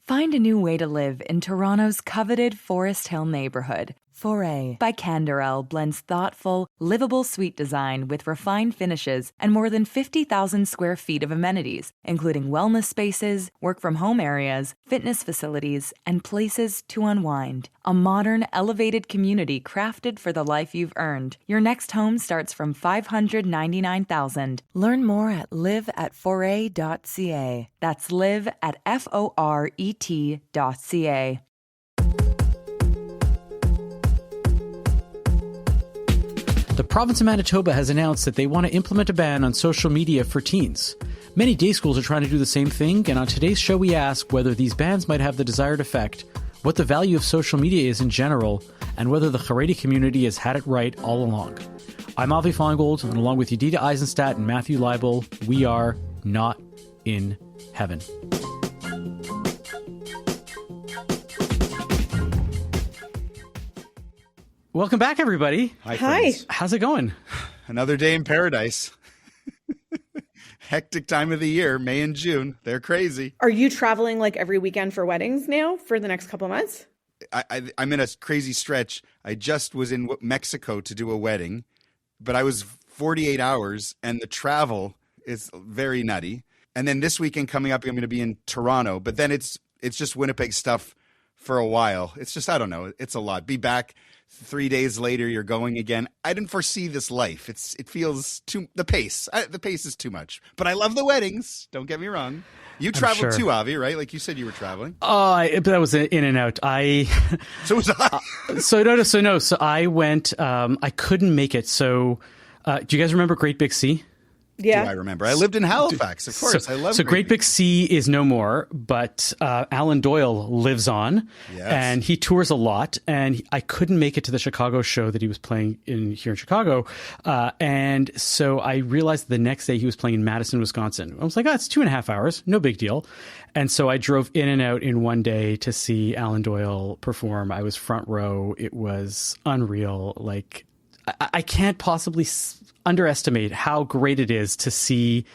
Find a new way to live in Toronto's coveted Forest Hill neighborhood. Foray by Canderel blends thoughtful, livable suite design with refined finishes and more than 50,000 square feet of amenities, including wellness spaces, work-from-home areas, fitness facilities, and places to unwind. A modern, elevated community crafted for the life you've earned. Your next home starts from $599,000. Learn more at live@foray.ca. That's live@foret.ca. The province of Manitoba has announced that they want to implement a ban on social media for teens. Many day schools are trying to do the same thing, and on today's show we ask whether these bans might have the desired effect, what the value of social media is in general, and whether the Haredi community has had it right all along. I'm Avi Feingold, and along with Yedida Eisenstadt and Matthew Leibel, we are not in heaven. Welcome back, everybody. Hi. Friends. How's it going? Another day in paradise. Hectic time of the year, May and June. They're crazy. Are you traveling like every weekend for weddings now for the next couple of months? I'm in a crazy stretch. I just was in Mexico to do a wedding, but I was 48 hours, and the travel is very nutty. And then this weekend coming up, I'm going to be in Toronto, but then it's just Winnipeg stuff for a while. It's just, I don't know. It's a lot. Be back 3 days later, you're going again. I didn't foresee this life. It feels the pace is too much. But I love the weddings. Don't get me wrong. You traveled too, Avi, right? Like you said, you were traveling. But that was in and out. So was I. So I went. I couldn't make it. So, do you guys remember Great Big Sea? Yeah, I remember. I lived in Halifax, of course. I love. So Great Big Sea is no more, but Alan Doyle lives on, and he tours a lot. And I couldn't make it to the Chicago show that he was playing here in Chicago, and so I realized the next day he was playing in Madison, Wisconsin. I was like, it's 2.5 hours, no big deal. And so I drove in and out in one day to see Alan Doyle perform. I was front row. It was unreal. Like I can't possibly underestimate how great it is to see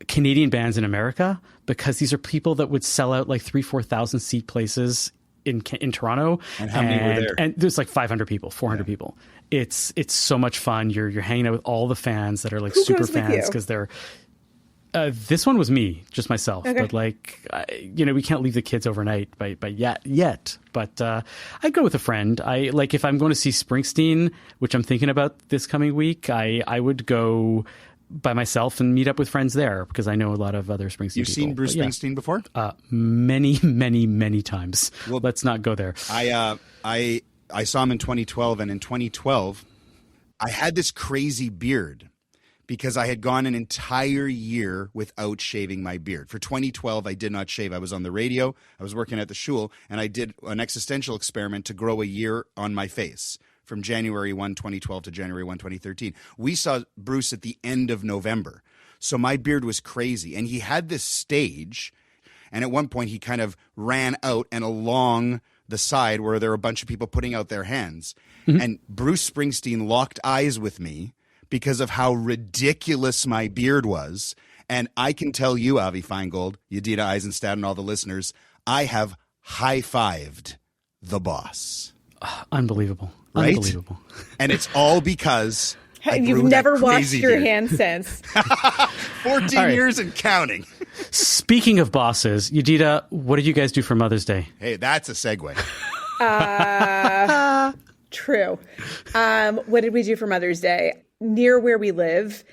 Canadian bands in America, because these are people that would sell out like 3,000-4,000 seat places in Toronto. And how many were there? And there's like 500 people, 400 people. It's so much fun. You're hanging out with all the fans that are like super fans because they're. This one was me, just myself. Okay. But like, we can't leave the kids overnight by yet. But I go with a friend. I like if I'm going to see Springsteen, which I'm thinking about this coming week. I would go by myself and meet up with friends there because I know a lot of other Springsteen. You've seen Bruce Springsteen before? Many, many, many times. Well, let's not go there. I saw him in 2012, and in 2012, I had this crazy beard, because I had gone an entire year without shaving my beard. For 2012, I did not shave. I was on the radio, I was working at the shul, and I did an existential experiment to grow a year on my face from January 1, 2012 to January 1, 2013. We saw Bruce at the end of November. So my beard was crazy. And he had this stage, and at one point he kind of ran out and along the side where there were a bunch of people putting out their hands. Mm-hmm. And Bruce Springsteen locked eyes with me because of how ridiculous my beard was. And I can tell you, Avi Feingold, Yedida Eisenstadt, and all the listeners, I have high-fived the boss. Unbelievable. Right? Unbelievable. And it's all because you've never washed your hands since. 14 years and counting. Speaking of bosses, Yedida, what did you guys do for Mother's Day? Hey, that's a segue. True. What did we do for Mother's Day? Near where we live,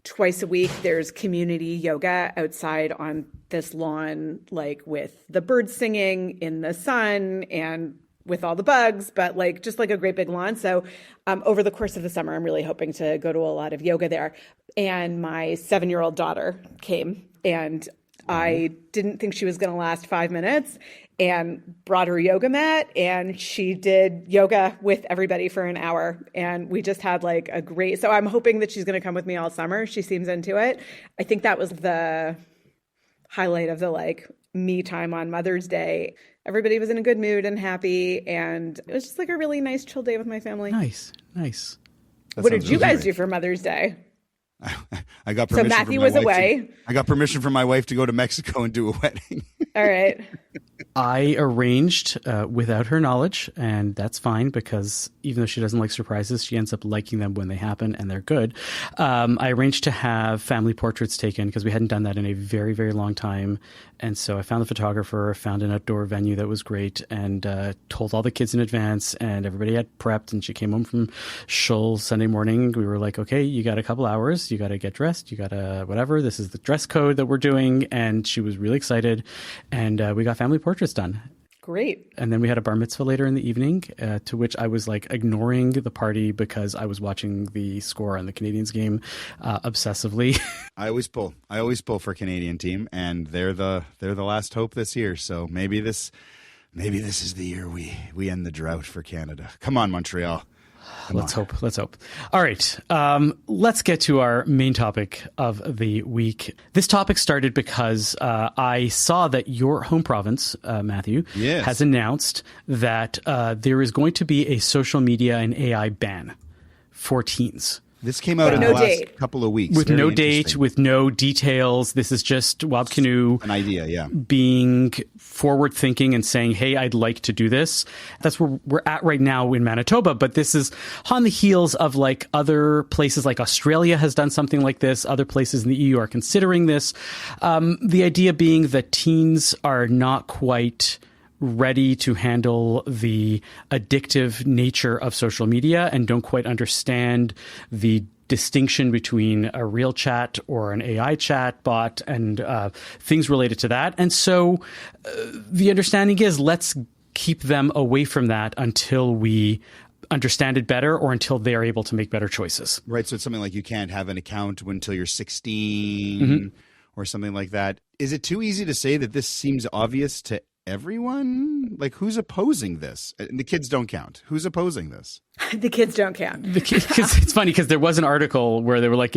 twice a week, there's community yoga outside on this lawn, like with the birds singing in the sun and with all the bugs, but like just like a great big lawn. So over the course of the summer, I'm really hoping to go to a lot of yoga there. And my 7-year-old daughter came, and I didn't think she was going to last 5 minutes, and brought her yoga mat, and she did yoga with everybody for an hour. And we just had like a great, so I'm hoping that she's going to come with me all summer. She seems into it. I think that was the highlight of the like me time on Mother's Day. Everybody was in a good mood and happy, and it was just like a really nice chill day with my family. Nice. What did you guys do for Mother's Day? I got So permission. Matthew was away. I got permission from my wife to go to Mexico and do a wedding. All right. I arranged without her knowledge, and that's fine because even though she doesn't like surprises, she ends up liking them when they happen, and they're good. I arranged to have family portraits taken because we hadn't done that in a very, very long time. And so I found the photographer, found an outdoor venue that was great, and told all the kids in advance, and everybody had prepped, and she came home from shul Sunday morning. We were like, okay, you got a couple hours. You got to get dressed. You got to whatever. This is the dress code that we're doing. And she was really excited. And we got family portraits done. Great. And then we had a bar mitzvah later in the evening, to which I was like ignoring the party because I was watching the score on the Canadiens game obsessively. I always pull for Canadian team, and they're the last hope this year. So maybe this is the year we end the drought for Canada. Come on, Montreal. Let's hope. All right. Let's get to our main topic of the week. This topic started because I saw that your home province, Matthew, has announced that there is going to be a social media and AI ban for teens. This came out in the last couple of weeks. With no date, with no details. This is just Wab Kinew. An idea, yeah. Being forward thinking and saying, hey, I'd like to do this. That's where we're at right now in Manitoba. But this is on the heels of like other places like Australia has done something like this. Other places in the EU are considering this. The idea being that teens are not quite ready to handle the addictive nature of social media and don't quite understand the distinction between a real chat or an AI chat bot and things related to that. And so the understanding is let's keep them away from that until we understand it better or until they are able to make better choices. Right. So it's something like you can't have an account until you're 16 or something like that. Is it too easy to say that this seems obvious to everyone? Like, who's opposing this? And the kids don't count. Who's opposing this? The kids don't count. It's funny because there was an article where they were like,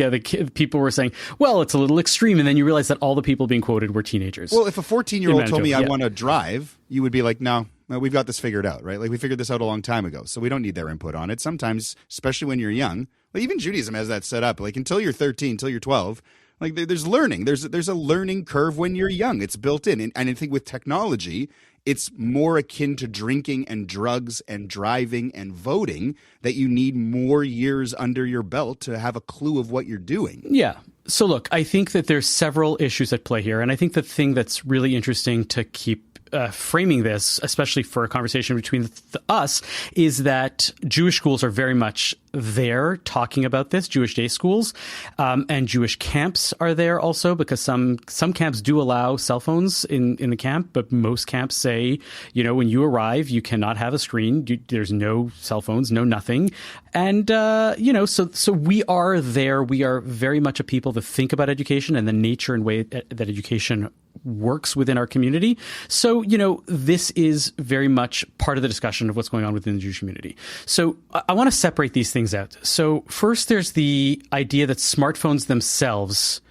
people were saying, well, it's a little extreme. And then you realize that all the people being quoted were teenagers. Well, if a 14-year-old told me I want to drive, you would be like, no, we've got this figured out, right? Like, we figured this out a long time ago. So we don't need their input on it. Sometimes, especially when you're young, well, even Judaism has that set up. Like, until you're 13, until you're 12, like there's learning. There's a learning curve when you're young. It's built in. And I think with technology, it's more akin to drinking and drugs and driving and voting that you need more years under your belt to have a clue of what you're doing. Yeah. So look, I think that there's several issues at play here. And I think the thing that's really interesting to keep framing this, especially for a conversation between us, is that Jewish schools are very much there talking about this, Jewish day schools, and Jewish camps are there also because some camps do allow cell phones in the camp, but most camps say, when you arrive, you cannot have a screen. There's no cell phones, no nothing. And, so we are there. We are very much a people that think about education and the nature and way that education works within our community. So, this is very much part of the discussion of what's going on within the Jewish community. So I want to separate these things out. So first, there's the idea that smartphones themselves,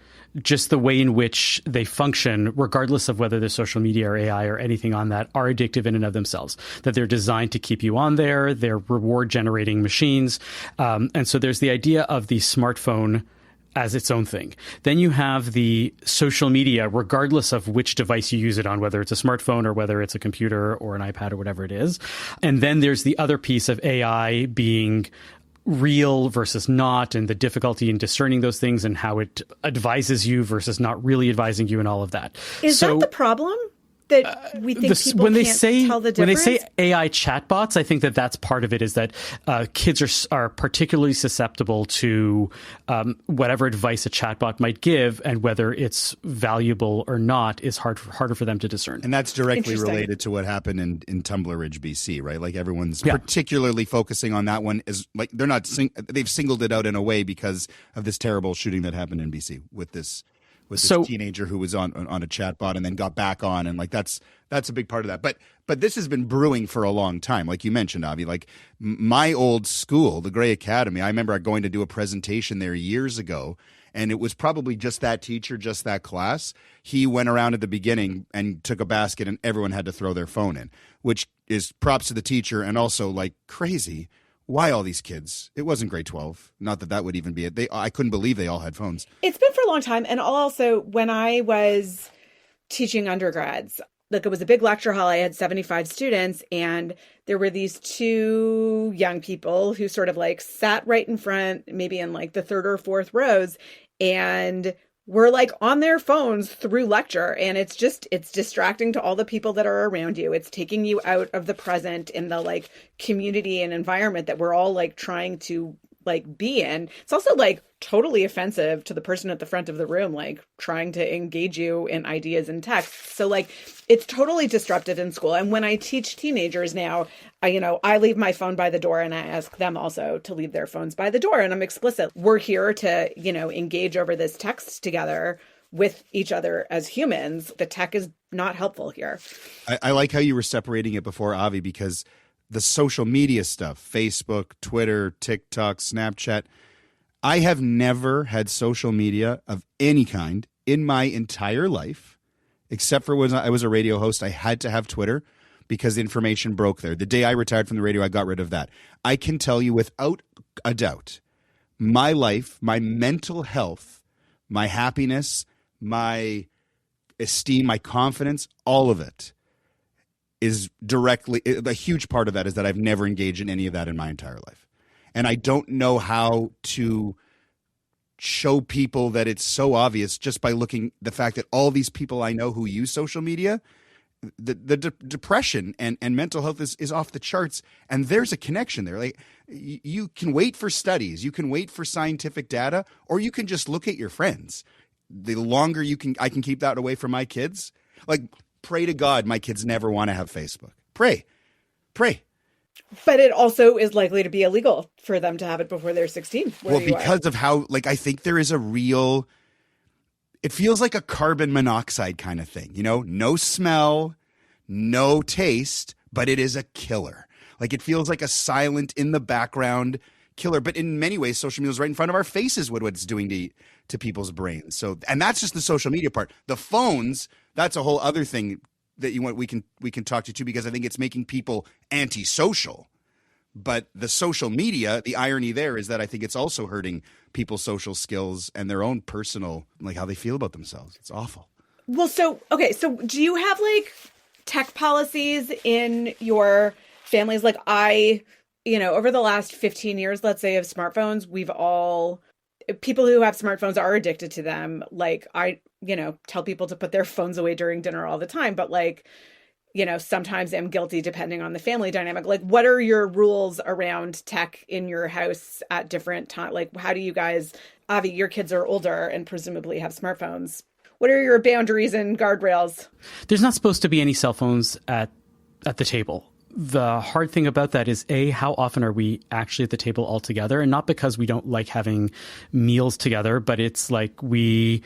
just the way in which they function, regardless of whether they're social media or AI or anything on that, are addictive in and of themselves, that they're designed to keep you on there. They're reward generating machines. And so there's the idea of the smartphone as its own thing. Then you have the social media, regardless of which device you use it on, whether it's a smartphone or whether it's a computer or an iPad or whatever it is. And then there's the other piece of AI being real versus not, and the difficulty in discerning those things and how it advises you versus not really advising you and all of that. Is that the problem? That we think people can't tell the difference? When they say AI chatbots, I think that that's part of it, is that kids are particularly susceptible to whatever advice a chatbot might give, and whether it's valuable or not is harder for them to discern. And that's directly related to what happened in Tumbler Ridge, BC, right? Like everyone's particularly focusing on that one. Is like they've singled it out in a way because of this terrible shooting that happened in BC with this teenager who was on a chatbot and then got back on, and like that's a big part of that. But this has been brewing for a long time, like you mentioned, Avi. Like my old school, the Gray Academy, I remember going to do a presentation there years ago, and it was probably just that teacher, just that class. He went around at the beginning and took a basket, and everyone had to throw their phone in, which is props to the teacher and also like crazy. why all these kids? It wasn't grade 12. Not that that would even be it. I couldn't believe they all had phones. It's been for a long time. And also, when I was teaching undergrads, like it was a big lecture hall. I had 75 students, and there were these two young people who sort of like sat right in front, maybe in like the third or fourth rows, and were like on their phones through lecture. And it's distracting to all the people that are around you. It's taking you out of the present in the like community and environment that we're all like trying to like be in. It's also like totally offensive to the person at the front of the room, like trying to engage you in ideas and text. So like it's totally disruptive in school. And when I teach teenagers now, I leave my phone by the door, and I ask them also to leave their phones by the door. And I'm explicit. We're here to, engage over this text together with each other as humans. The tech is not helpful here. I like how you were separating it before, Avi, because the social media stuff, Facebook, Twitter, TikTok, Snapchat, I have never had social media of any kind in my entire life, except for when I was a radio host. I had to have Twitter because information broke there. The day I retired from the radio, I got rid of that. I can tell you without a doubt, my life, my mental health, my happiness, my esteem, my confidence, all of it is directly, a huge part of that is that I've never engaged in any of that in my entire life. And I don't know how to show people that it's so obvious just by looking the fact that all these people I know who use social media, the depression and mental health is off the charts. And there's a connection there. Like you can wait for studies, you can wait for scientific data, or you can just look at your friends. The longer I can keep that away from my kids, like pray to God my kids never want to have Facebook. Pray. But it also is likely to be illegal for them to have it before they're 16. Well, because of how, like, I think there is it feels like a carbon monoxide kind of thing, no smell, no taste, but it is a killer. Like it feels like a silent in the background killer. But in many ways, social media is right in front of our faces what it's doing to people's brains. So, and that's just the social media part. The phones, that's a whole other thing that we can talk to too, because I think it's making people antisocial. But the social media, the irony there is that I think it's also hurting people's social skills and their own personal, like how they feel about themselves. It's awful. Well, so do you have like tech policies in your families? Like over the last 15 years, let's say, of smartphones, people who have smartphones are addicted to them. Like I tell people to put their phones away during dinner all the time, but like, sometimes I'm guilty depending on the family dynamic. Like, what are your rules around tech in your house at different times? Like, how do you guys, Avi, your kids are older and presumably have smartphones. What are your boundaries and guardrails? There's not supposed to be any cell phones at the table. The hard thing about that is, how often are we actually at the table all together? And not because we don't like having meals together, but it's like we're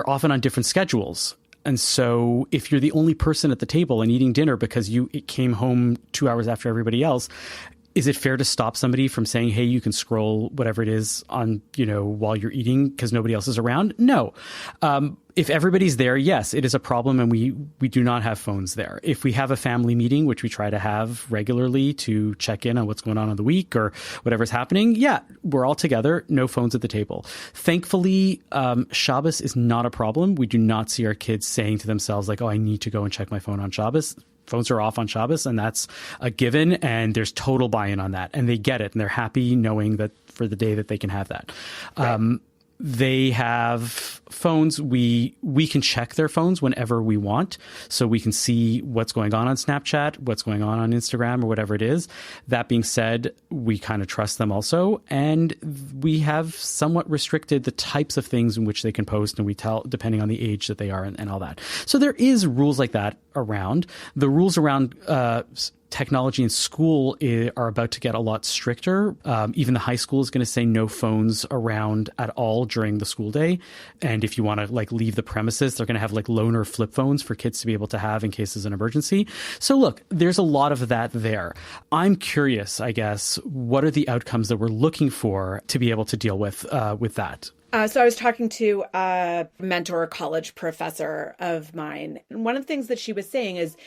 often on different schedules. And so if you're the only person at the table and eating dinner because it came home 2 hours after everybody else, is it fair to stop somebody from saying, hey, you can scroll whatever it is on, while you're eating because nobody else is around? No. If everybody's there, yes, it is a problem, and we do not have phones there. If we have a family meeting, which we try to have regularly to check in on what's going on in the week or whatever's happening, yeah, we're all together, no phones at the table. Thankfully, Shabbos is not a problem. We do not see our kids saying to themselves like, oh, I need to go and check my phone on Shabbos. Phones are off on Shabbos, and that's a given, and there's total buy-in on that, and they get it, and they're happy knowing that for the day that they can have that. Right. They have phones. We can check their phones whenever we want, so we can see what's going on Snapchat, what's going on Instagram, or whatever it is. That being said, we kind of trust them also, and we have somewhat restricted the types of things in which they can post, and we tell depending on the age that they are and all that. So there is rules like that around. The rules around technology in school are about to get a lot stricter. Even the high school is going to say no phones around at all during the school day. And if you want to like leave the premises, they're going to have like loaner flip phones for kids to be able to have in case there's an emergency. So look, there's a lot of that there. I'm curious, I guess, what are the outcomes that we're looking for to be able to deal with that? So I was talking to a mentor college professor of mine, and one of the things that she was saying is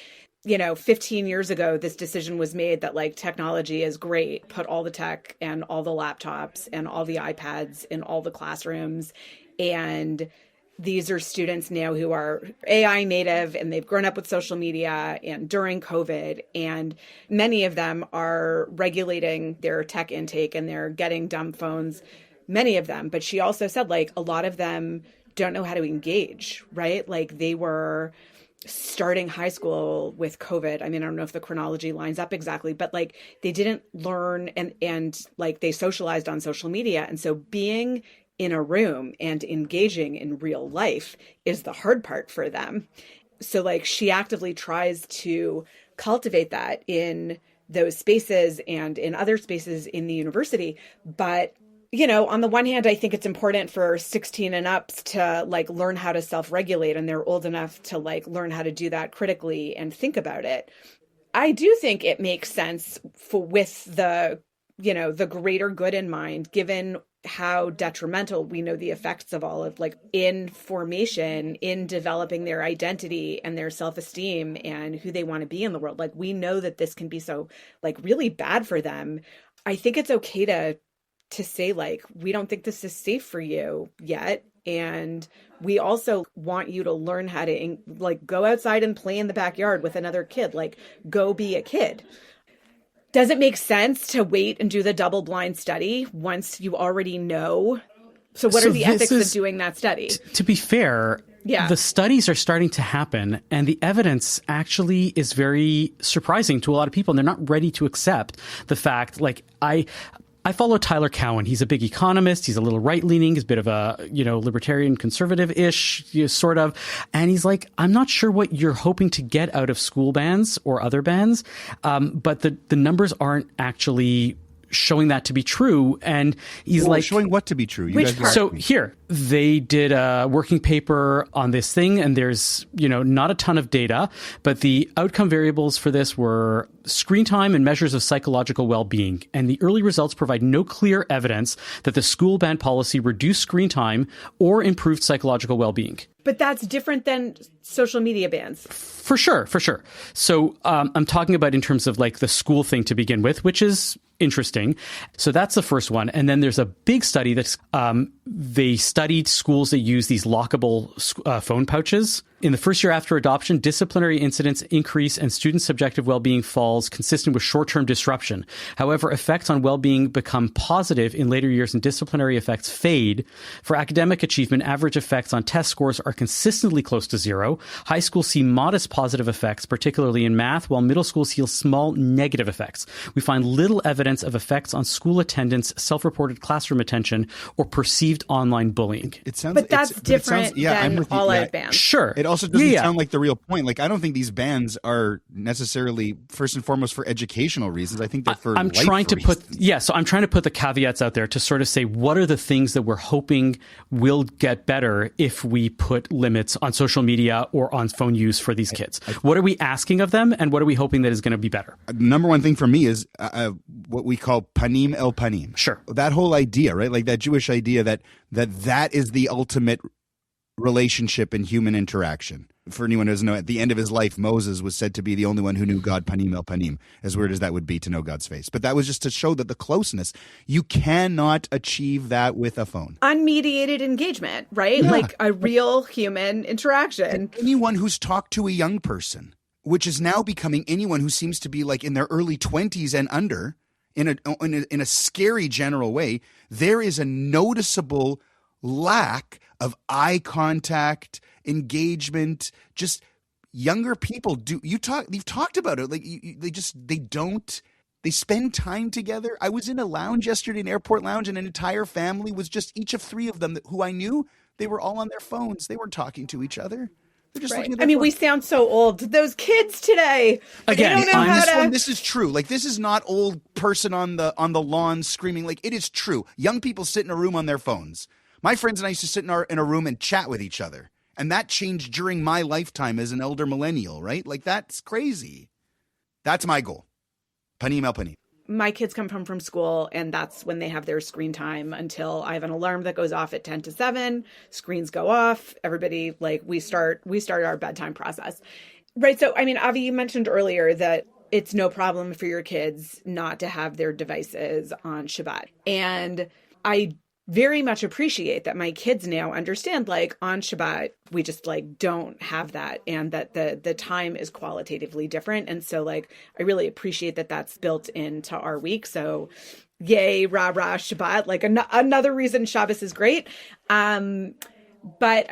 15 years ago, this decision was made that like technology is great. Put all the tech and all the laptops and all the iPads in all the classrooms. And these are students now who are AI native and they've grown up with social media and during COVID. And many of them are regulating their tech intake and they're getting dumb phones, many of them. But she also said like a lot of them don't know how to engage, right? Like they were starting high school with COVID. I mean, I don't know if the chronology lines up exactly, but like they didn't learn and like they socialized on social media. And so being in a room and engaging in real life is the hard part for them. So like she actively tries to cultivate that in those spaces and in other spaces in the university. But on the one hand, I think it's important for 16 and ups to like learn how to self-regulate, and they're old enough to like learn how to do that critically and think about it. I do think it makes sense with the greater good in mind, given how detrimental we know the effects of all of like in formation, in developing their identity and their self-esteem and who they want to be in the world. Like we know that this can be so like really bad for them. I think it's okay to say like, we don't think this is safe for you yet. And we also want you to learn how to like go outside and play in the backyard with another kid, like go be a kid. Does it make sense to wait and do the double blind study once you already know? So what are the ethics of doing that study? To be fair, the studies are starting to happen and the evidence actually is very surprising to a lot of people. And they're not ready to accept the fact, like I follow Tyler Cowen. He's a big economist. He's a little right-leaning. He's a bit of a, libertarian conservative-ish, sort of. And he's like, I'm not sure what you're hoping to get out of school bans or other bans, but the numbers aren't actually showing that to be true. And he's showing what to be true? So here, they did a working paper on this thing, and there's, not a ton of data, but the outcome variables for this were screen time and measures of psychological well-being. And the early results provide no clear evidence that the school ban policy reduced screen time or improved psychological well-being. But that's different than social media bans. For sure. So I'm talking about in terms of like the school thing to begin with, which is interesting. So that's the first one. And then there's a big study that's they studied schools that use these lockable phone pouches. In the first year after adoption, disciplinary incidents increase and student subjective well-being falls consistent with short-term disruption. However, effects on well-being become positive in later years and disciplinary effects fade. For academic achievement, average effects on test scores are consistently close to zero. High schools see modest positive effects, particularly in math, while middle schools see small negative effects. We find little evidence of effects on school attendance, self-reported classroom attention, or perceived online bullying. But that's different than all-out bans. Sure. It also doesn't sound like the real point. Like, I don't think these bans are necessarily first and foremost for educational reasons. I think they're for I'm trying to put the caveats out there to sort of say what are the things that we're hoping will get better if we put limits on social media or on phone use for these kids. What are we asking of them, and what are we hoping that is going to be better? Number one thing for me is what we call panim el panim. Sure. That whole idea, right? Like that Jewish idea that is the ultimate relationship in human interaction. For anyone who doesn't know, at the end of his life, Moses was said to be the only one who knew God panim el panim, as weird as that would be to know God's face. But that was just to show that the closeness, you cannot achieve that with a phone. Unmediated engagement, right? Yeah. Like a real human interaction. And anyone who's talked to a young person, which is now becoming anyone who seems to be like in their early 20s and under, in a scary general way, there is a noticeable lack of eye contact, engagement. Just younger people you've talked about it. Like they spend time together. I was in a lounge yesterday, an airport lounge, and an entire family was just each of three of them who I knew. They were all on their phones. They weren't talking to each other. They're just looking at their phones. We sound so old. Those kids today. Again, they don't know this is true. Like, this is not old person on the lawn screaming. Like, it is true. Young people sit in a room on their phones. My friends and I used to sit in a room and chat with each other. And that changed during my lifetime as an elder millennial, right? Like, that's crazy. That's my goal. Panim el panim. My kids come home from school, and that's when they have their screen time until I have an alarm that goes off at 10 to 7. Screens go off. Everybody, like, we start our bedtime process. Right. So, I mean, Avi, you mentioned earlier that it's no problem for your kids not to have their devices on Shabbat. And I very much appreciate that my kids now understand, like, on Shabbat, we just like don't have that, and that the time is qualitatively different. And so, like, I really appreciate that that's built into our week. So yay, rah, rah, Shabbat, like another reason Shabbos is great. But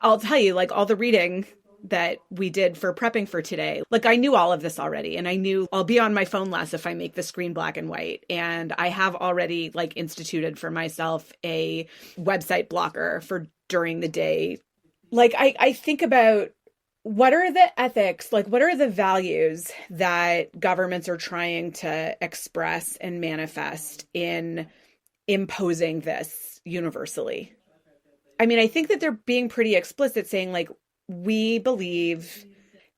I'll tell you, like, all the reading that we did for prepping for today, like, I knew all of this already, and I knew I'll be on my phone less if I make the screen black and white. And I have already, like, instituted for myself a website blocker for during the day. Like, I think about what are the ethics, like, what are the values that governments are trying to express and manifest in imposing this universally? I mean, I think that they're being pretty explicit, saying, like, we believe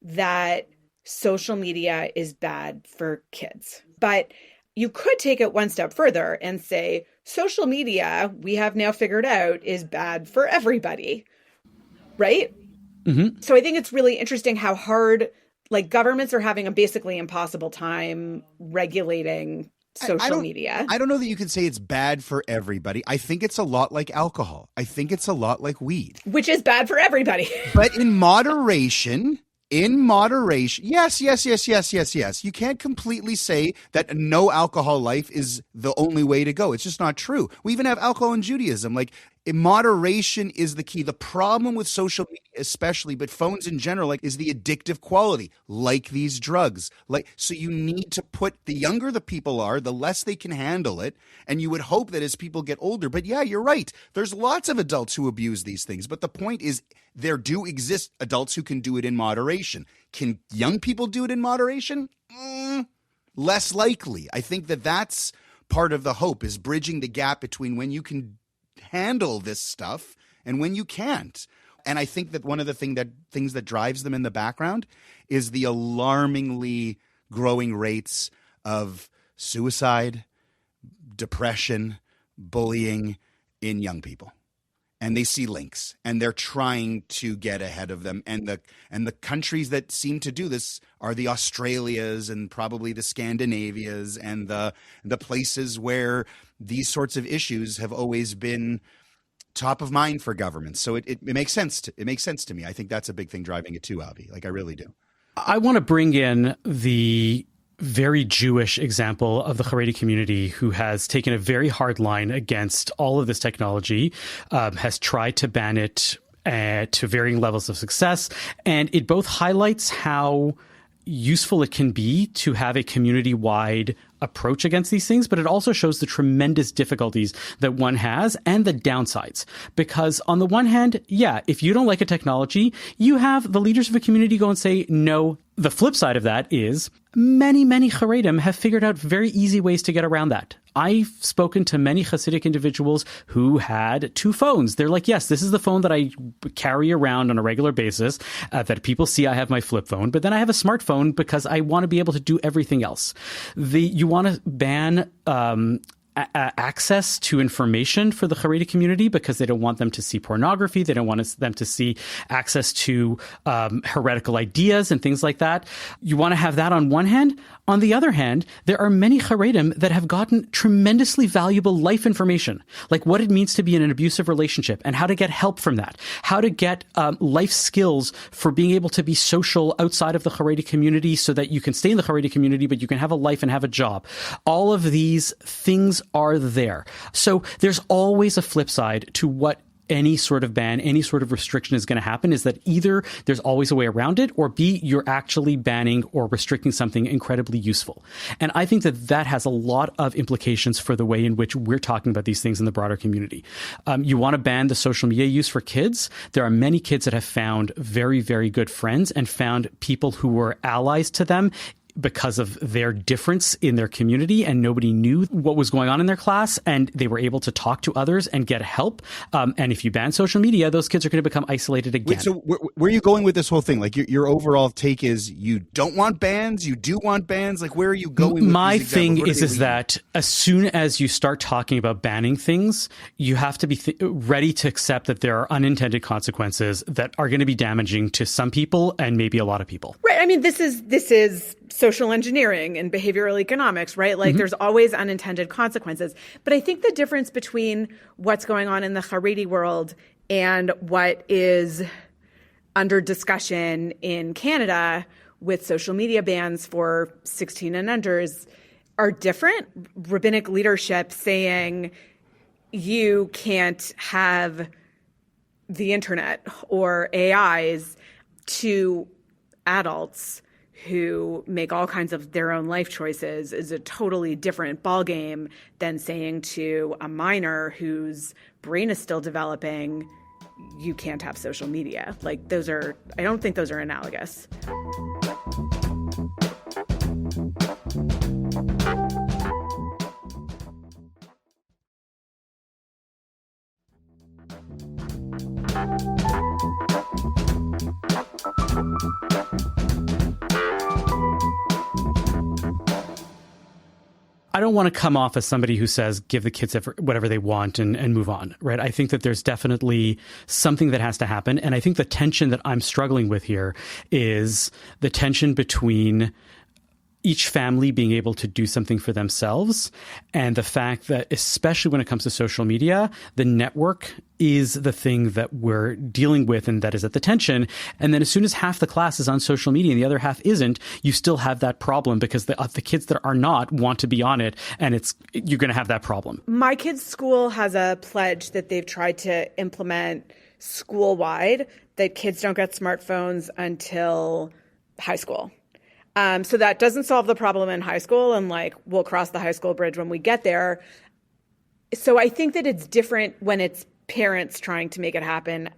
that social media is bad for kids. But you could take it one step further and say, social media, we have now figured out, is bad for everybody, right? Mm-hmm. So I think it's really interesting how hard, like, governments are having a basically impossible time regulating social media. I don't know that you can say it's bad for everybody. I think it's a lot like alcohol. I think it's a lot like weed. Which is bad for everybody. But in moderation, yes. You can't completely say that no alcohol life is the only way to go. It's just not true. We even have alcohol in Judaism. Like, moderation is the key. The problem with social media especially, but phones in general, like, is the addictive quality, like these drugs. Like, so you need to put, the younger the people are, the less they can handle it. And you would hope that as people get older, but yeah, you're right. There's lots of adults who abuse these things. But the point is, there do exist adults who can do it in moderation. Can young people do it in moderation? Less likely. I think that that's part of the hope, is bridging the gap between when you can handle this stuff and when you can't. And I think that one of the things that drives them in the background is the alarmingly growing rates of suicide, depression, bullying in young people. And they see links, and they're trying to get ahead of them. And the countries that seem to do this are the Australias and probably the Scandinavias and the places where these sorts of issues have always been top of mind for governments. So it makes sense. It makes sense to me. I think that's a big thing driving it too, Avi. Like, I really do. I want to bring in the very Jewish example of the Haredi community, who has taken a very hard line against all of this technology, has tried to ban it to varying levels of success. And it both highlights how useful it can be to have a community-wide approach against these things, but it also shows the tremendous difficulties that one has and the downsides. Because on the one hand, yeah, if you don't like a technology, you have the leaders of a community go and say no. The flip side of that is many Haredim have figured out very easy ways to get around that. I've spoken to many Hasidic individuals who had two phones. They're like, yes, this is the phone that I carry around on a regular basis, that people see I have my flip phone, but then I have a smartphone because I want to be able to do everything else. You want to ban access to information for the Haredi community because they don't want them to see pornography. They don't want them to see access to heretical ideas and things like that. You want to have that on one hand. On the other hand, there are many Haredim that have gotten tremendously valuable life information, like what it means to be in an abusive relationship and how to get help from that, how to get life skills for being able to be social outside of the Haredi community so that you can stay in the Haredi community, but you can have a life and have a job. All of these things are there. So there's always a flip side to what any sort of ban, any sort of restriction is going to happen, is that either there's always a way around it, or B, you're actually banning or restricting something incredibly useful. And I think that that has a lot of implications for the way in which we're talking about these things in the broader community. You want to ban the social media use for kids. There are many kids that have found very, very good friends and found people who were allies to them because of their difference in their community, and nobody knew what was going on in their class, and they were able to talk to others and get help. And if you ban social media, those kids are going to become isolated again. Wait, so where are you going with this whole thing? Like your overall take is you don't want bans, you do want bans. Like where are you going with My these thing examples? is that as soon as you start talking about banning things, you have to be ready to accept that there are unintended consequences that are going to be damaging to some people and maybe a lot of people. Right. I mean, this is social engineering and behavioral economics, right? Like there's always unintended consequences. But I think the difference between what's going on in the Haredi world and what is under discussion in Canada with social media bans for 16 and unders are different. Rabbinic leadership saying you can't have the internet or AIs to adults who make all kinds of their own life choices is a totally different ballgame than saying to a minor whose brain is still developing, you can't have social media. Like I don't think those are analogous. I don't want to come off as somebody who says give the kids whatever they want and move on, right? I think that there's definitely something that has to happen. And I think the tension that I'm struggling with here is the tension between each family being able to do something for themselves and the fact that, especially when it comes to social media, the network is the thing that we're dealing with and that is at the tension. And then as soon as half the class is on social media and the other half isn't, you still have that problem because the kids that are not want to be on it, and you're going to have that problem. My kids' school has a pledge that they've tried to implement school-wide that kids don't get smartphones until high school. So that doesn't solve the problem in high school, and we'll cross the high school bridge when we get there. So I think that it's different when it's parents trying to make it happen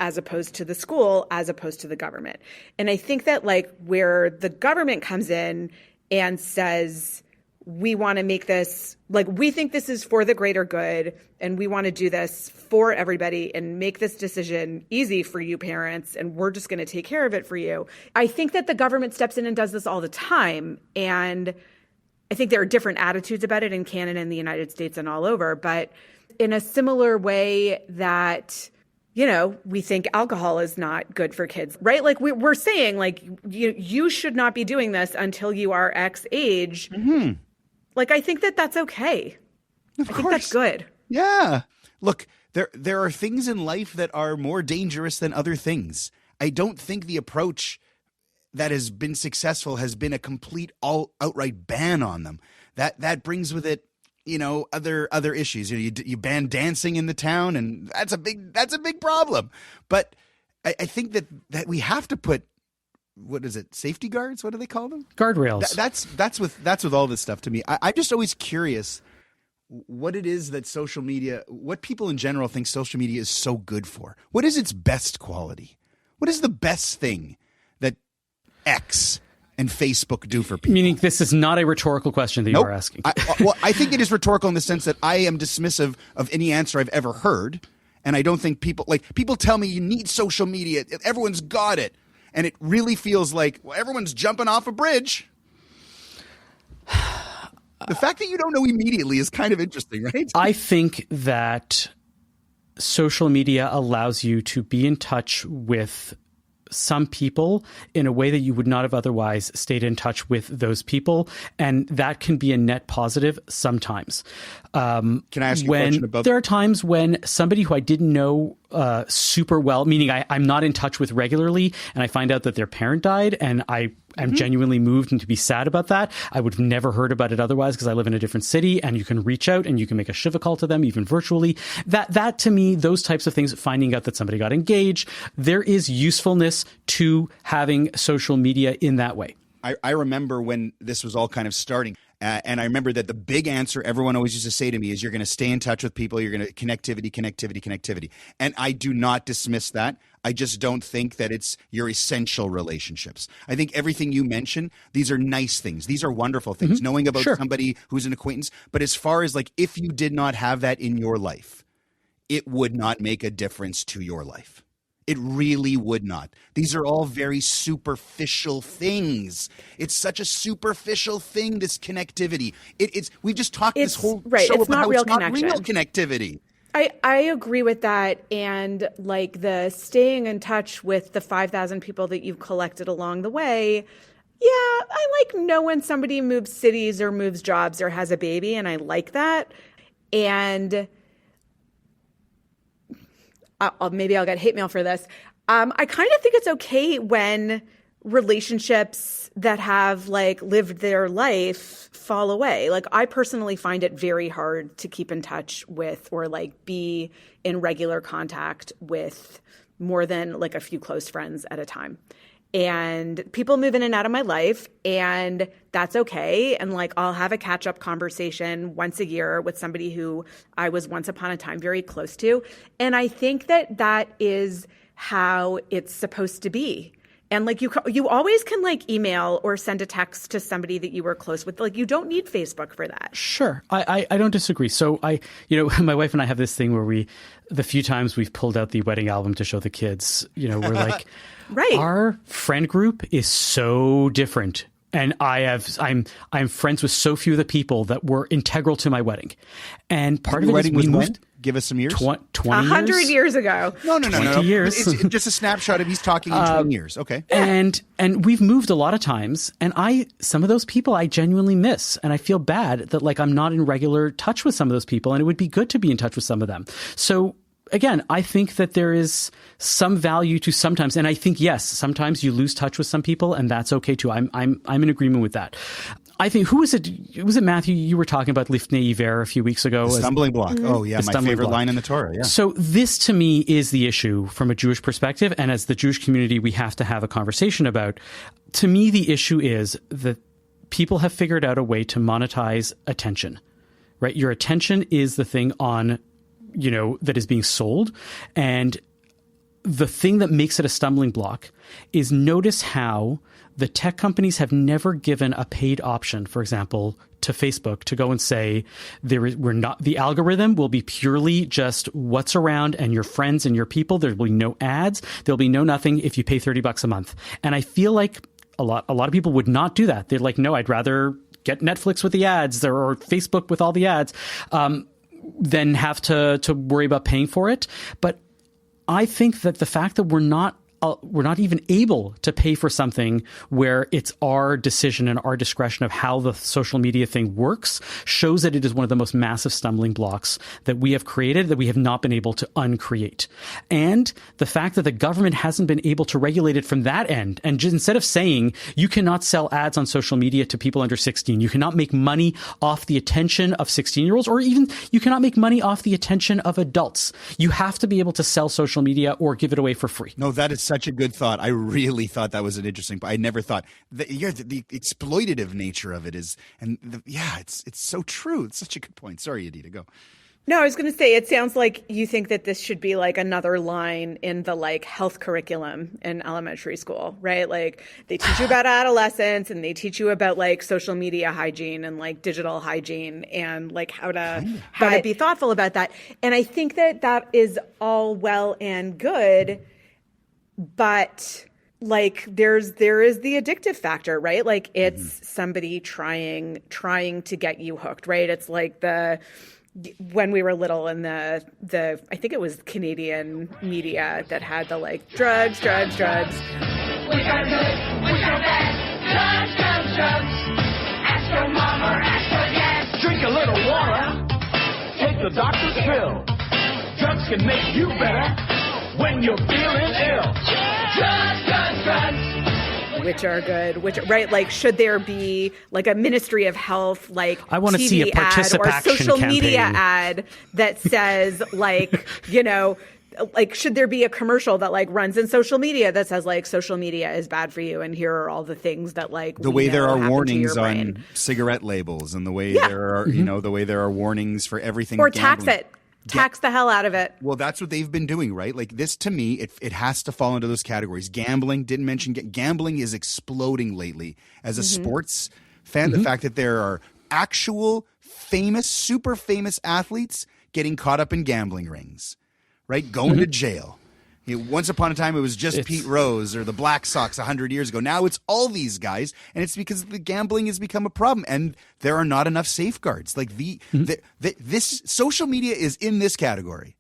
as opposed to the school, as opposed to the government. And I think that where the government comes in and says, we want to make this, we think this is for the greater good, and we want to do this for everybody and make this decision easy for you parents, and we're just going to take care of it for you. I think that the government steps in and does this all the time. And I think there are different attitudes about it in Canada and the United States and all over. But in a similar way that, we think alcohol is not good for kids, right? We're saying, you should not be doing this until you are X age. Mm-hmm. I think that that's okay. I think that's good. Yeah. Look, there are things in life that are more dangerous than other things. I don't think the approach that has been successful has been a complete outright ban on them. That brings with it, other issues. You ban dancing in the town, and that's a big problem. But I think that we have to put, what is it? Safety guards? What do they call them? Guardrails. That's with all this stuff to me. I'm just always curious what it is that social media, what people in general think social media is so good for. What is its best quality? What is the best thing that X and Facebook do for people? Meaning this is not a rhetorical question that you are asking. I think it is rhetorical in the sense that I am dismissive of any answer I've ever heard. And I don't think people tell me you need social media. Everyone's got it. And it really feels like, everyone's jumping off a bridge. The fact that you don't know immediately is kind of interesting, right? I think that social media allows you to be in touch with some people in a way that you would not have otherwise stayed in touch with those people. And that can be a net positive sometimes. Can I ask you a question about there are times when somebody who I didn't know super well, meaning I'm not in touch with regularly, and I find out that their parent died, and I'm genuinely moved and to be sad about that. I would have never heard about it otherwise because I live in a different city, and you can reach out and you can make a shiva call to them, even virtually. That to me, those types of things, finding out that somebody got engaged, there is usefulness to having social media in that way. I remember when this was all kind of starting, And I remember that the big answer everyone always used to say to me is, you're going to stay in touch with people. You're going to connectivity. And I do not dismiss that. I just don't think that it's your essential relationships. I think everything you mentioned, these are nice things. These are wonderful things, knowing about somebody who's an acquaintance. But as far as like, if you did not have that in your life, it would not make a difference to your life. It really would not. These are all very superficial things. It's such a superficial thing, this connectivity. We've just talked this whole show it's about not how real it's not connection. real connectivity. I agree with that. And like the staying in touch with the 5,000 people that you've collected along the way. Yeah, I like know when somebody moves cities or moves jobs or has a baby, and I like that. And maybe I'll get hate mail for this. I kind of think it's okay when relationships that have like lived their life fall away. Like I personally find it very hard to keep in touch with or like be in regular contact with more than like a few close friends at a time. And people move in and out of my life, and that's okay. And like I'll have a catch-up conversation once a year with somebody who I was once upon a time very close to. And I think that that is how it's supposed to be. And like you always can like email or send a text to somebody that you were close with. Like you don't need Facebook for that. Sure. I don't disagree. So my wife and I have this thing where the few times we've pulled out the wedding album to show the kids, we're like, right. Our friend group is so different. And I'm friends with so few of the people that were integral to my wedding. And part of it is we moved. Give us some years. 20 100 years ago. No. 20 years. It's just a snapshot of he's talking in 20 years. Okay. And we've moved a lot of times. And some of those people I genuinely miss. And I feel bad that like I'm not in regular touch with some of those people. And it would be good to be in touch with some of them. So again, I think that there is some value to sometimes. And I think, yes, sometimes you lose touch with some people, and that's okay too. I'm in agreement with that. I think, who was it? Was it Matthew? You were talking about Lifnei Iver a few weeks ago. The stumbling block. Oh, yeah. My favorite line in the Torah. Yeah. So this to me is the issue from a Jewish perspective. And as the Jewish community, we have to have a conversation about. To me, the issue is that people have figured out a way to monetize attention, right? Your attention is the thing that is being sold. And the thing that makes it a stumbling block is notice how the tech companies have never given a paid option, for example, to Facebook to go and say, the algorithm will be purely just what's around and your friends and your people. There will be no ads. There'll be no nothing if you pay $30 a month. And I feel like a lot of people would not do that. They're like, no, I'd rather get Netflix with the ads or Facebook with all the ads than have to worry about paying for it. But I think that the fact that we're not even able to pay for something where it's our decision and our discretion of how the social media thing works shows that it is one of the most massive stumbling blocks that we have created that we have not been able to uncreate. And the fact that the government hasn't been able to regulate it from that end, and just instead of saying you cannot sell ads on social media to people under 16, you cannot make money off the attention of 16-year-olds, or even you cannot make money off the attention of adults. You have to be able to sell social media or give it away for free. No, that is such a good thought. I really thought that was an interesting, but I never thought the exploitative nature of it is, it's so true. It's such a good point. Sorry, Adita, go. No, I was going to say, it sounds like you think that this should be like another line in the like health curriculum in elementary school, right? Like they teach you about adolescence and they teach you about like social media hygiene and like digital hygiene and like how to be thoughtful about that. And I think that is all well and good, but like there is the addictive factor, right? Like it's somebody trying to get you hooked, right? It's like when we were little in the I think it was Canadian media that had the like drugs. We are good, we are bad. Drugs. Ask your mom or ask your dad. Drink a little water. Take the doctor's pill. Drugs can make you better when you're feeling ill. Drugs. Which are good, right? Like, should there be like a Ministry of Health, like I want to see a ad or participation social campaign. Media ad that says like, like, should there be a commercial that like runs in social media that says like social media is bad for you and here are all the things that like the way there are warnings on cigarette labels and the way there are the way there are warnings for everything, or tax the hell out of it. Well, that's what they've been doing, right? Like this, to me, it has to fall into those categories. Gambling, didn't mention gambling is exploding lately as a sports fan. The fact that there are actual famous, super famous athletes getting caught up in gambling rings, right? Going to jail. Once upon a time, it was just Pete Rose or the Black Sox 100 years ago. Now it's all these guys, and it's because the gambling has become a problem, and there are not enough safeguards. Like this social media is in this category,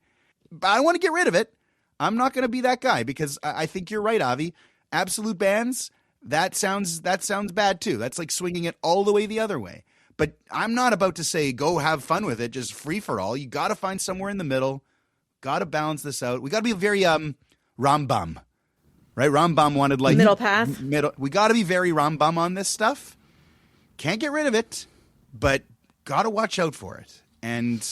but I want to get rid of it. I'm not going to be that guy because I think you're right, Avi. Absolute bans, that sounds bad too. That's like swinging it all the way the other way. But I'm not about to say go have fun with it, just free for all. You got to find somewhere in the middle. Got to balance this out. We got to be very Rambam, right? Rambam wanted like middle path. We got to be very Rambam on this stuff. Can't get rid of it, but got to watch out for it. And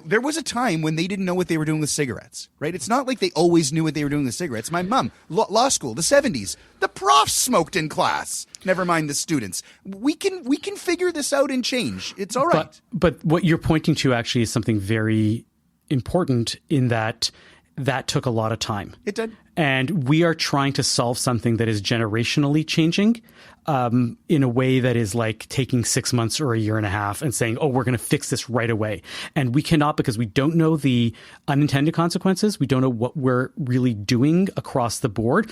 there was a time when they didn't know what they were doing with cigarettes, right? It's not like they always knew what they were doing with cigarettes. My mom, law school, the 70s, the profs smoked in class. Never mind the students. We can figure this out and change. It's all right. But what you're pointing to actually is something very important in that took a lot of time. It did. And we are trying to solve something that is generationally changing in a way that is like taking 6 months or a year and a half and saying, oh, we're going to fix this right away. And we cannot because we don't know the unintended consequences. We don't know what we're really doing across the board.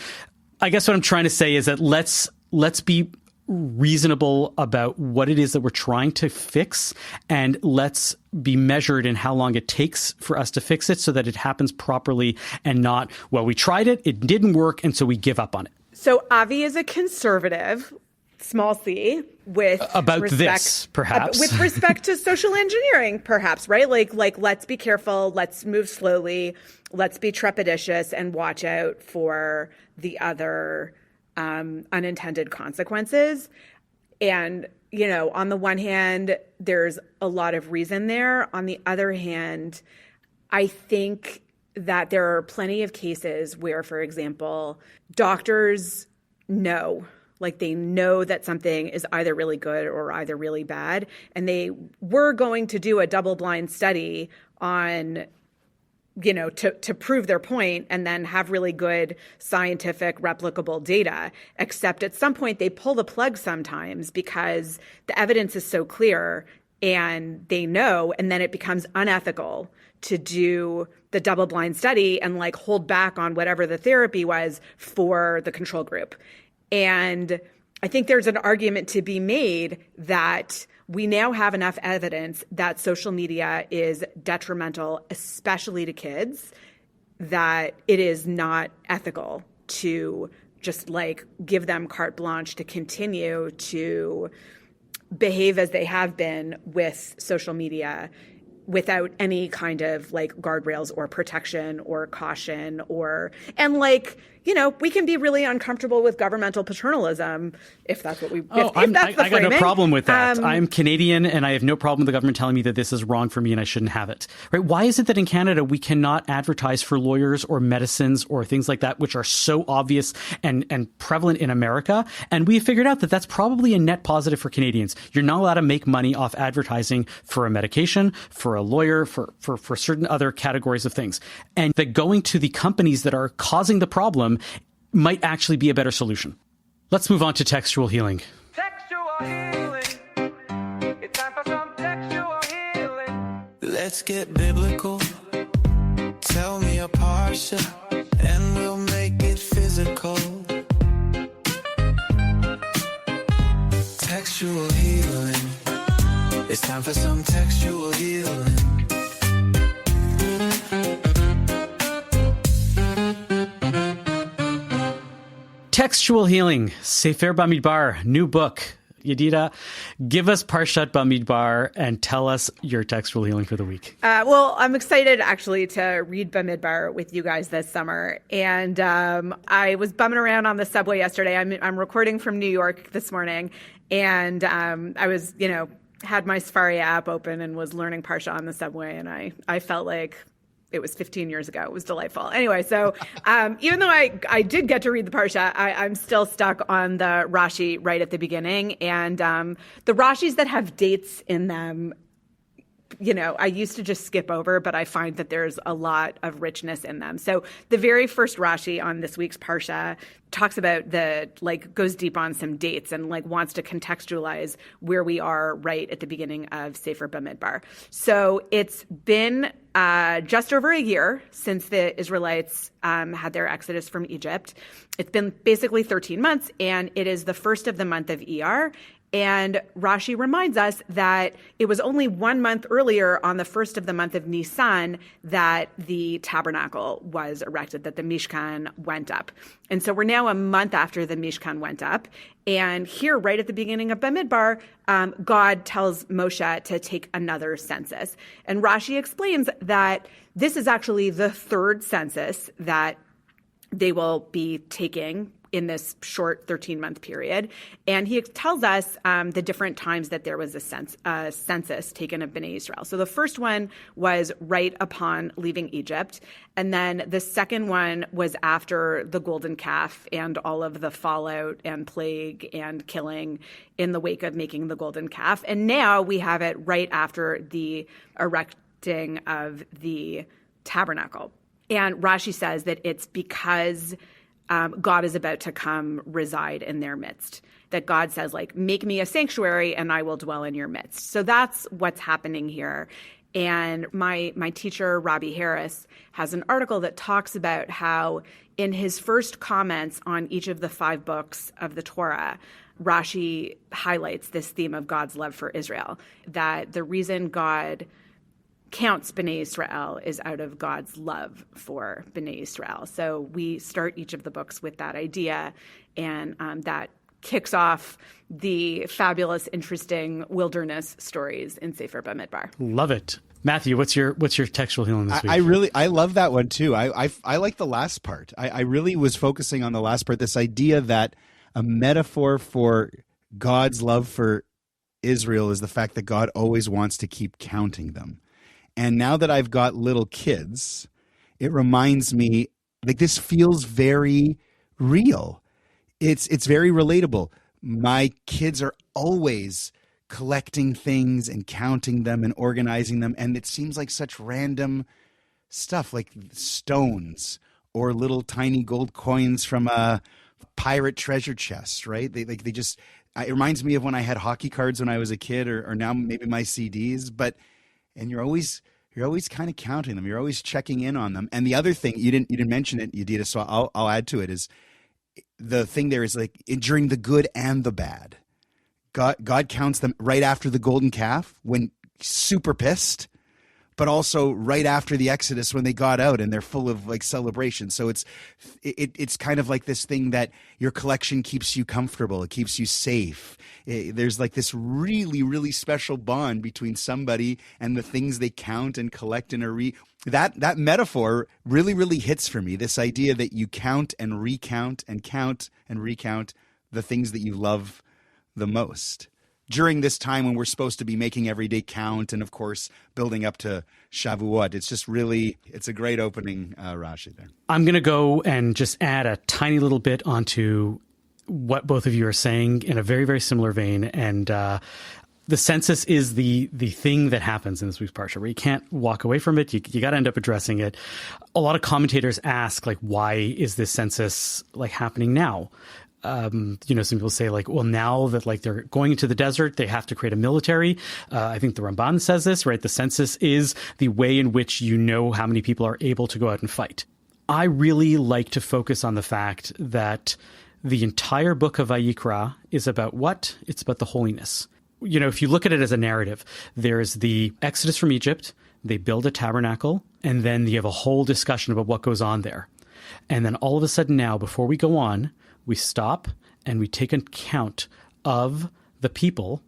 I guess what I'm trying to say is that let's be reasonable about what it is that we're trying to fix, and let's be measured in how long it takes for us to fix it so that it happens properly and not, well, we tried it, it didn't work, and so we give up on it. So Avi is a conservative, small c, with about respect, this, perhaps. With respect to social engineering, perhaps, right? Like let's be careful, let's move slowly, let's be trepidatious and watch out for the other unintended consequences. And, on the one hand, there's a lot of reason there. On the other hand, I think that there are plenty of cases where, for example, doctors know, like they know that something is either really good or either really bad. And they were going to do a double-blind study on to prove their point and then have really good scientific replicable data. Except at some point they pull the plug sometimes because the evidence is so clear and they know, and then it becomes unethical to do the double-blind study and like hold back on whatever the therapy was for the control group. And I think there's an argument to be made that we now have enough evidence that social media is detrimental, especially to kids, that it is not ethical to just like give them carte blanche to continue to behave as they have been with social media without any kind of like guardrails or protection or caution we can be really uncomfortable with governmental paternalism if that's what we. I got no problem with that. I'm Canadian and I have no problem with the government telling me that this is wrong for me and I shouldn't have it. Right? Why is it that in Canada we cannot advertise for lawyers or medicines or things like that, which are so obvious and prevalent in America? And we figured out that that's probably a net positive for Canadians. You're not allowed to make money off advertising for a medication, for a lawyer, for certain other categories of things. And that going to the companies that are causing the problem might actually be a better solution. Let's move on to textual healing. Textual healing. It's time for some textual healing. Let's get biblical. Tell me a parsha, and we'll make it physical. Textual healing. It's time for some textual healing. Textual healing, Sefer Bamidbar, new book. Yedida, give us Parshat Bamidbar and tell us your textual healing for the week. Well, I'm excited actually to read Bamidbar with you guys this summer. And I was bumming around on the subway yesterday. I'm recording from New York this morning. And I was, had my Safari app open and was learning Parsha on the subway. And I felt like it was 15 years ago. It was delightful. Anyway, so even though I did get to read the Parsha, I'm still stuck on the Rashi right at the beginning. And the Rashis that have dates in them, I used to just skip over, but I find that there's a lot of richness in them. So the very first Rashi on this week's Parsha talks about goes deep on some dates and wants to contextualize where we are right at the beginning of Sefer Bamidbar. So it's been just over a year since the Israelites had their exodus from Egypt. It's been basically 13 months, and it is the first of the month of Iyar. And Rashi reminds us that it was only 1 month earlier on the first of the month of Nisan that the tabernacle was erected, that the Mishkan went up. And so we're now a month after the Mishkan went up. And here, right at the beginning of Bamidbar, God tells Moshe to take another census. And Rashi explains that this is actually the third census that they will be taking in this short 13-month period. And he tells us the different times that there was a census taken of Bnei Israel. So the first one was right upon leaving Egypt. And then the second one was after the golden calf and all of the fallout and plague and killing in the wake of making the golden calf. And now we have it right after the erecting of the tabernacle. And Rashi says that it's because God is about to come reside in their midst. That God says, make me a sanctuary and I will dwell in your midst. So that's what's happening here. And my teacher, Robbie Harris, has an article that talks about how in his first comments on each of the 5 books of the Torah, Rashi highlights this theme of God's love for Israel, that the reason God counts Bnei Israel is out of God's love for Bnei Israel. So we start each of the books with that idea, and that kicks off the fabulous, interesting wilderness stories in Sefer Bamidbar. Love it. Matthew, what's your textual healing this week? I love that one too. I like the last part. I really was focusing on the last part, this idea that a metaphor for God's love for Israel is the fact that God always wants to keep counting them. And now that I've got little kids, it reminds me, this feels very real. It's very relatable. My kids are always collecting things and counting them and organizing them, and it seems like such random stuff, like stones or little tiny gold coins from a pirate treasure chest, right? They just, it reminds me of when I had hockey cards when I was a kid, or now maybe my CDs, and you're always kind of counting them. You're always checking in on them. And the other thing, you didn't mention it, Yedida, so I'll add to it, is the thing there is during the good and the bad. God counts them right after the golden calf when super pissed, but also right after the Exodus when they got out and they're full of celebration. So it's kind of like this thing that your collection keeps you comfortable. It keeps you safe. There's this really, really special bond between somebody and the things they count and collect and that metaphor really, really hits for me. This idea that you count and recount and count and recount the things that you love the most during this time when we're supposed to be making every day count and, of course, building up to Shavuot. It's just really, it's a great opening Rashi there. I'm going to go and just add a tiny little bit onto what both of you are saying in a very, very similar vein. And the census is the thing that happens in this week's Parsha, where you can't walk away from it. You got to end up addressing it. A lot of commentators ask, why is this census happening now? Some people say well, now that they're going into the desert, they have to create a military. I think the Ramban says this, right? The census is the way in which you know how many people are able to go out and fight. I really like to focus on the fact that the entire book of Vayikra is about what? It's about the holiness. If you look at it as a narrative, there's the Exodus from Egypt, they build a tabernacle, and then you have a whole discussion about what goes on there. And then all of a sudden now, before we go on, we stop and we take account of the people.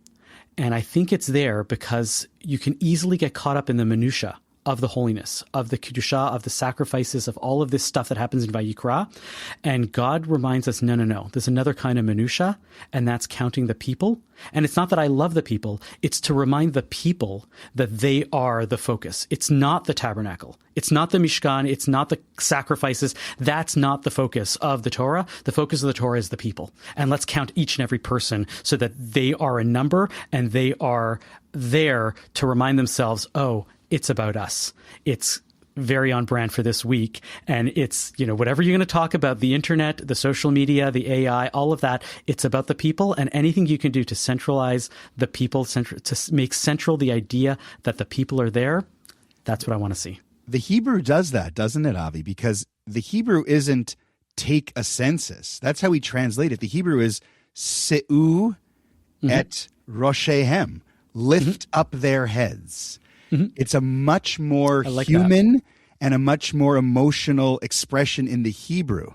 And I think it's there because you can easily get caught up in the minutia of the holiness, of the Kedusha, of the sacrifices, of all of this stuff that happens in Vayikra. And God reminds us, no. There's another kind of minutiae, and that's counting the people. And it's not that I love the people. It's to remind the people that they are the focus. It's not the tabernacle. It's not the Mishkan. It's not the sacrifices. That's not the focus of the Torah. The focus of the Torah is the people. And let's count each and every person so that they are a number and they are there to remind themselves, oh, it's about us. It's very on brand for this week. And it's, whatever you're going to talk about, the internet, the social media, the AI, all of that, it's about the people, and anything you can do to centralize the people, to make central the idea that the people are there, that's what I want to see. The Hebrew does that, doesn't it, Avi? Because the Hebrew isn't take a census. That's how we translate it. The Hebrew is se'u et roshehem, lift up their heads. It's a much more human and a much more emotional expression in the Hebrew.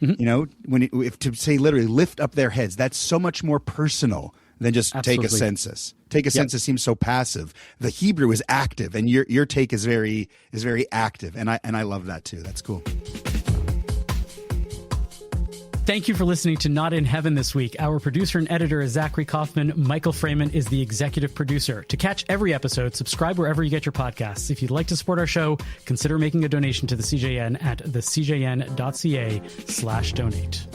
If to say literally lift up their heads, that's so much more personal than just take a census. Take a census seems so passive. The Hebrew is active, and your take is very active, and I love that too. That's cool. Thank you for listening to Not in Heaven this week. Our producer and editor is Zachary Kaufman. Michael Freeman is the executive producer. To catch every episode, subscribe wherever you get your podcasts. If you'd like to support our show, consider making a donation to the CJN at thecjn.ca/donate.